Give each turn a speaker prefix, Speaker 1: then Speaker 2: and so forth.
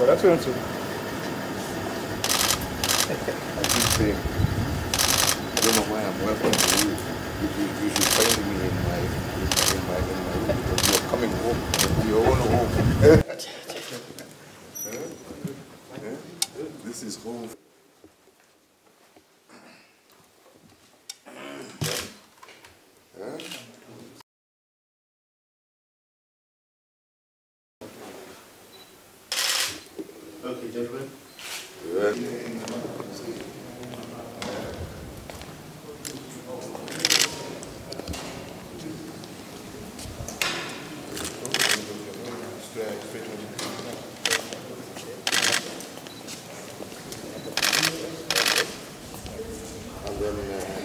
Speaker 1: Oh, that's what I'm saying.
Speaker 2: I keep saying, I don't know why I'm welcome to you. You should find me in my room because you're coming home. Your own home. This is home.
Speaker 3: Okay, gentlemen.
Speaker 2: And then